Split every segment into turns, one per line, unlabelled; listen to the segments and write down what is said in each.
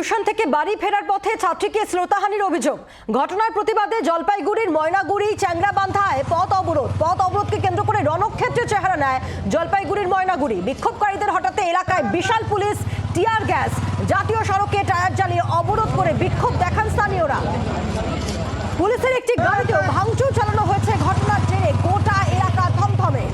Tuition থেকে বাড়ি ফেরার পথে ছাত্রীকে শ্লীলতাহানির অভিযোগ। ঘটনার প্রতিবাদে জলপাইগুড়ির ময়নাগুড়ি চ্যাংরাবান্ধায় পথ অবরোধকে কেন্দ্র করে রণক্ষেত্রের চেহারা নেয় জলপাইগুড়ির ময়নাগুড়ি। বিক্ষোভকারীদের হঠাতে এলাকায় বিশাল পুলিশ টিয়ার গ্যাস, জাতীয় সড়কে টায়ার জ্বালিয়ে অবরোধ করে বিক্ষোভ দেখান স্থানীয়রা। পুলিশের একটি গাড়িতেও ভাঙচুর চালানো হয়েছে। ঘটনার জেরে গোটা এলাকা থমথমে।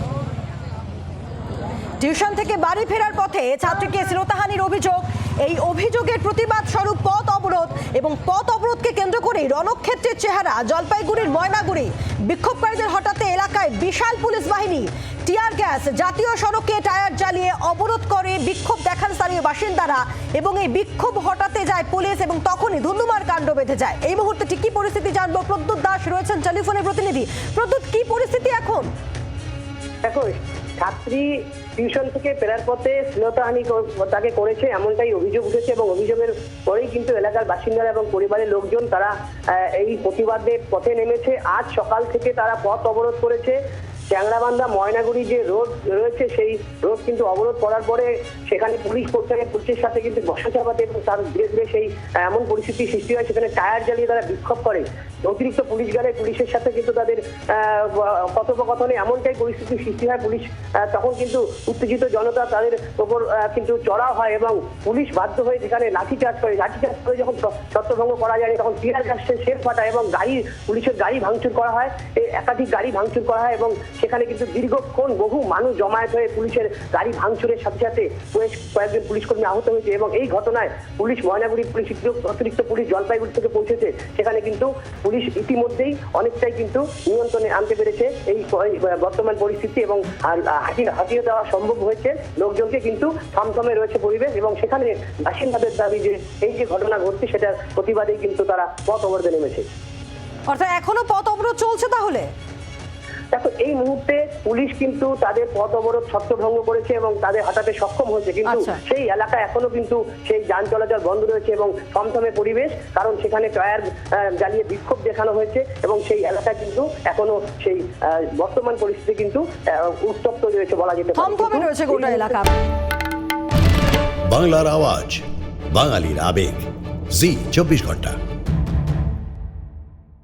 টিউশন থেকে বাড়ি ফেরার পথে ছাত্রীকে শ্লীলতাহানির অভিযোগ। এই অভিযোগের প্রতিবাদ স্বরূপ পথ অবরোধ এবং পথ অবরোধকে কেন্দ্র করে রণক্ষেত্রের চেহারা জলপাইগুড়ির ময়নাগুড়ি। বিক্ষোভকারীদের হঠাতে এলাকায় বিশাল পুলিশ বাহিনী, টিয়ার গ্যাস, জাতীয় সড়কে টায়ার জ্বালিয়ে অবরোধ করে বিক্ষোভ দেখান স্থানীয় বাসিন্দারা এবং এই বিক্ষোভ হটাতে যায় পুলিশ এবং তখনই ধুন্ধুমার কাণ্ড বেঁধে যায়। এই মুহূর্তে ঠিক কি পরিস্থিতি জানবো, প্রদ্যুৎ দাস রয়েছেন টেলিফোনের প্রতিনিধি। প্রদ্যুৎ, কি পরিস্থিতি এখন?
দেখো, ছাত্রী টিউশন থেকে ফেরার পথে শ্লীলতাহানি তাকে করেছে এমনটাই অভিযোগ উঠেছে এবং অভিযোগের পরেই কিন্তু এলাকার বাসিন্দারা এবং পরিবারের লোকজন তারা এই প্রতিবাদে পথে নেমেছে। আজ সকাল থেকে তারা পথ অবরোধ করেছে। চ্যাংরাবান্ধা ময়নাগুড়ি যে রোড রয়েছে সেই রোড কিন্তু অবরোধ করার পরে সেখানে পুলিশ পৌঁছায়। পুলিশের সাথে কিন্তু বসা চাপাতে এবং তার ধীরে ধীরে সেই এমন পরিস্থিতি সৃষ্টি হয়, সেখানে টায়ার জ্বালিয়ে তারা বিক্ষোভ করে। অতিরিক্ত পুলিশ গেলে পুলিশের সাথে কিন্তু তাদের কথোপকথনে এমনটাই পরিস্থিতি সৃষ্টি হয়। পুলিশ তখন কিন্তু উত্তেজিত জনতা তাদের ওপর কিন্তু চড়াও হয় এবং পুলিশ বাধ্য হয়ে সেখানে লাঠিচার্জ করে যখন ছত্রভঙ্গ করা যায় তখন টিয়ার গ্যাসের শেল ফাটায় এবং পুলিশের গাড়ি ভাঙচুর করা হয়। একাধিক গাড়ি ভাঙচুর করা হয় এবং সেখানে কিন্তু দীর্ঘক্ষণ বহু মানুষ জমায়েত হয়ে পুলিশের গাড়ি ভাঙচুরের সাথে সাথে কয়েকজন পুলিশ কর্মী আহত হয়েছে এবং এই ঘটনায় পুলিশ ময়নাগুড়ি পুলিশ অতিরিক্ত পুলিশ জলপাইগুড়ি থেকে পৌঁছেছে। সেখানে কিন্তু পুলিশ ইতিমধ্যেই অনেকটাই কিন্তু নিয়ন্ত্রণে আনতে পেরেছে এই বর্তমান পরিস্থিতি এবং হাতিয়ে দেওয়া সম্ভব হয়েছে। লোকজনকে কিন্তু থমথমে রয়েছে পরিবেশ এবং সেখানে বাসিন্দাদের দাবি যে এই যে ঘটনা ঘটছে সেটার প্রতিবাদেই কিন্তু তারা পথ অবরোধে নেমেছে।
অর্থাৎ এখনো পথ অবরোধ চলছে? তাহলে
দেখো, এই মুহূর্তে পুলিশ কিন্তু তাদের পথ অবরোধ ছত্রভঙ্গ করেছে এবং তাদের হটাতে সক্ষম হয়েছে, কিন্তু সেই এলাকা এখনো কিন্তু সেই যান চলাচল বন্ধ রয়েছে এবং থমথমে পরিবেশ, কারণ সেখানে টায়ার জ্বালিয়ে বিক্ষোভ দেখানো হয়েছে এবং সেই এলাকা কিন্তু এখনো সেই বর্তমান পরিস্থিতি কিন্তু উত্তপ্ত রয়েছে বলা যেতে পারে।
থমথমে রয়েছে গোটা এলাকা।
বাংলার আওয়াজ, বাঙালির আবেগ, জি 24 ঘন্টা।